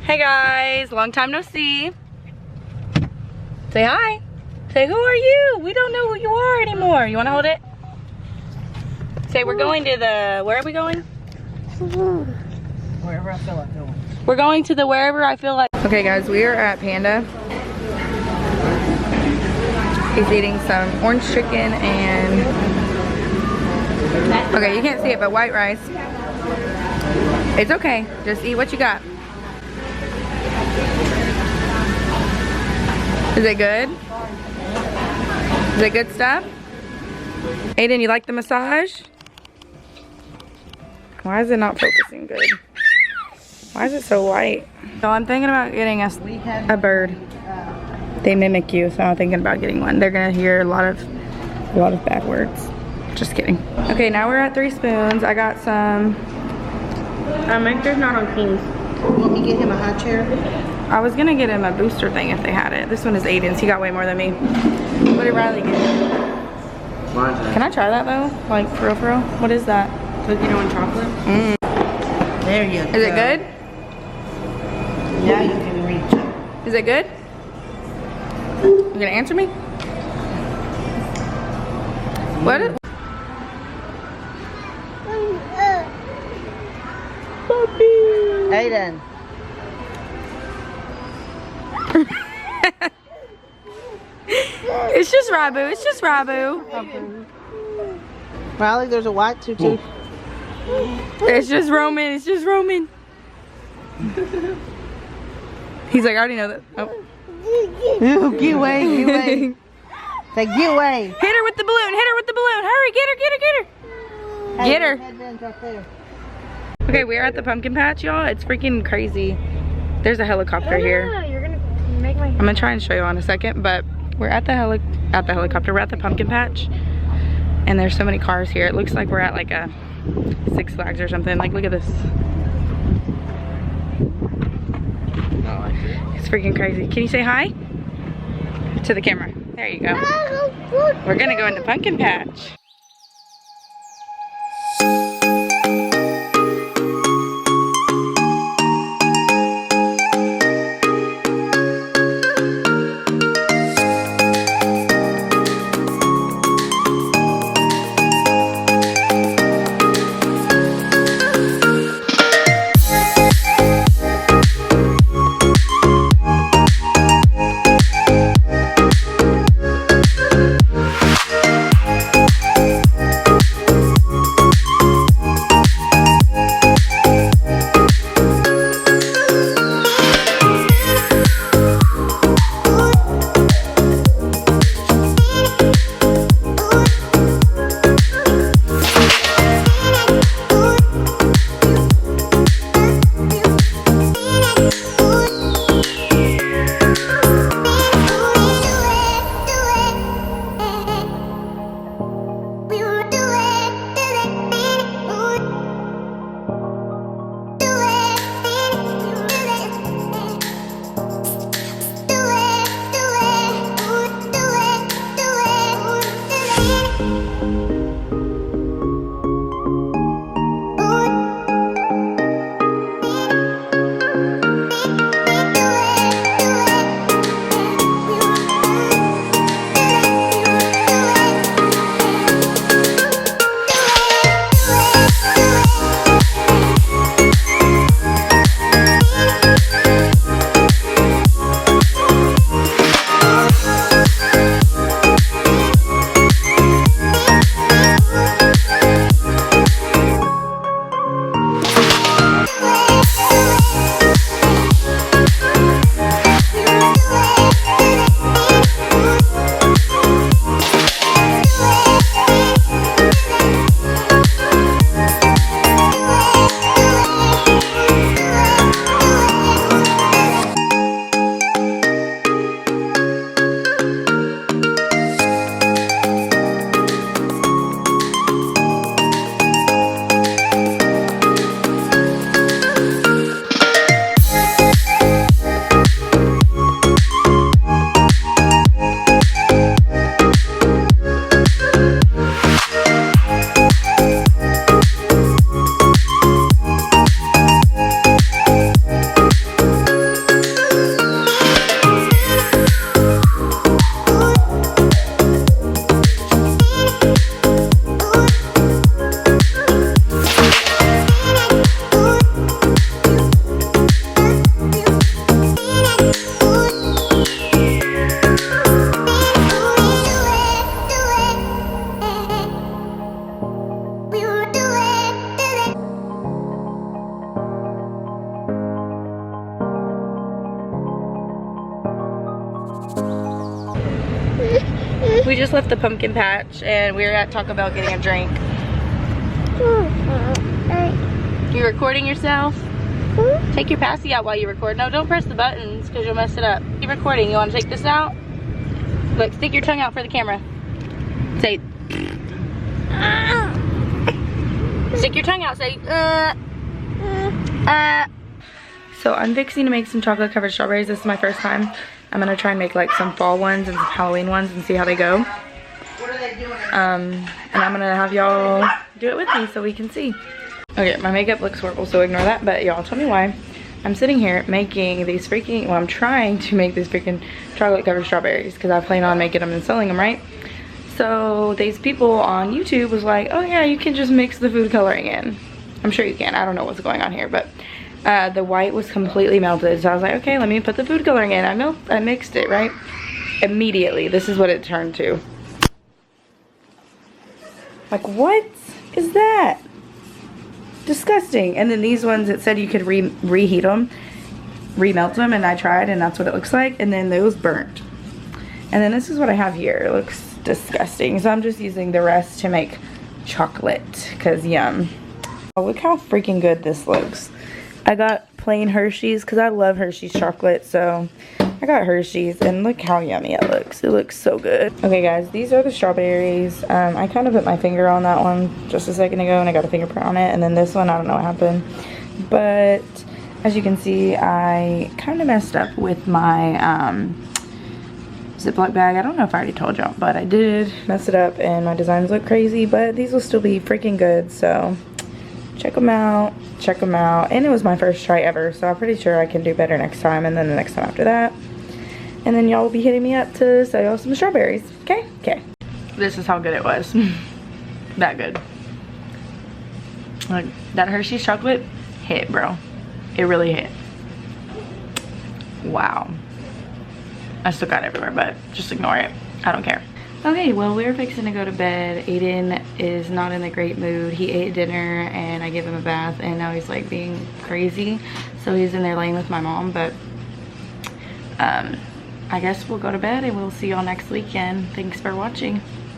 Hey guys, long time no see. Say hi. Say, who are you? We don't know who you are anymore. You wanna hold it? Say, we're going to the, where are we going? Wherever I feel like going. We're going to the wherever I feel like. Okay guys, we are at Panda. He's eating some orange chicken and, okay, you can't see it, but white rice. It's okay, just eat what you got. Is it good? Is it good stuff? Aiden, you like the massage? Why is it not focusing good? Why is it so white? So I'm thinking about getting a bird. They mimic you, so I'm thinking about getting one. They're gonna hear a lot of bad words. Just kidding. Okay, now we're at 3 Spoons. I got some. Make sure it's not on King's. Want me to get him a high chair? I was gonna get him a booster thing if they had it. This one is Aiden's. He got way more than me. What did Riley get? Can I try that though? Like for real? What is that? Cookie dough and chocolate. There you go. Is it good? Now you can reach it. Is it good? You gonna answer me? What? Puppy. Aiden. It's just Rabu. It's just Rabu. Riley, there's a white tutu. It's just Roman. It's just Roman. He's like, I already know that. Oh. Get away, get away. Say, get away. Hit her with the balloon. Hit her with the balloon. Hurry, get her, get her, get her. Hey, Get her. headband's right there. Okay, we're at the pumpkin patch, y'all. It's freaking crazy. There's a helicopter here. You're gonna make my. I'm gonna try and show you all in a second, but we're at the helicopter. We're at the pumpkin patch, and there's so many cars here. It looks like we're at like a Six Flags or something. Like, look at this. It's freaking crazy. Can you say hi to the camera? There you go. We're gonna go into pumpkin patch. We just left the pumpkin patch and we're at Taco Bell getting a drink. You recording yourself? Take your passy out while you record. No, don't press the buttons because you'll mess it up. You're recording. You want to take this out? Look, stick your tongue out for the camera. Say. Stick your tongue out. Say. So I'm fixing to make some chocolate covered strawberries. This is my first time. I'm gonna try and make like some fall ones and some Halloween ones and see how they go. What are they doing? And I'm gonna have y'all do it with me so we can see. Okay, my makeup looks horrible, so ignore that, but y'all tell me why. I'm sitting here making these freaking, well, I'm trying to make these freaking chocolate covered strawberries because I plan on making them and selling them, right? So these people on YouTube was like, oh yeah, you can just mix the food coloring in. I'm sure you can. I don't know what's going on here, but the white was completely melted. So I was like, okay, let me put the food coloring in. I mixed it, right? Immediately, this is what it turned to. Like, what is that? Disgusting. And then these ones, it said you could reheat them, remelt them, and I tried and that's what it looks like. And then those burnt. And then this is what I have here. It looks disgusting. So I'm just using the rest to make chocolate because yum. Oh, look how freaking good this looks. I got plain Hershey's because I love Hershey's chocolate, so I got Hershey's and look how yummy it looks. It looks so good. Okay guys, these are the strawberries. I kind of put my finger on that one just a second ago and I got a fingerprint on it, and then this one, I don't know what happened. But as you can see, I kind of messed up with my Ziploc bag. I don't know if I already told y'all, but I did mess it up and my designs look crazy, but these will still be freaking good, so check them out. Check them out. And it was my first try ever, so I'm pretty sure I can do better next time, and then the next time after that. And then y'all will be hitting me up to sell y'all some strawberries. Okay? Okay. This is how good it was. That good. Like, that Hershey's chocolate hit, bro. It really hit. Wow. I still got it everywhere, but just ignore it. I don't care. Okay, well, we're fixing to go to bed. Aiden is not in a great mood. He ate dinner and I gave him a bath and now he's like being crazy. So he's in there laying with my mom, but I guess we'll go to bed and we'll see y'all next weekend. Thanks for watching.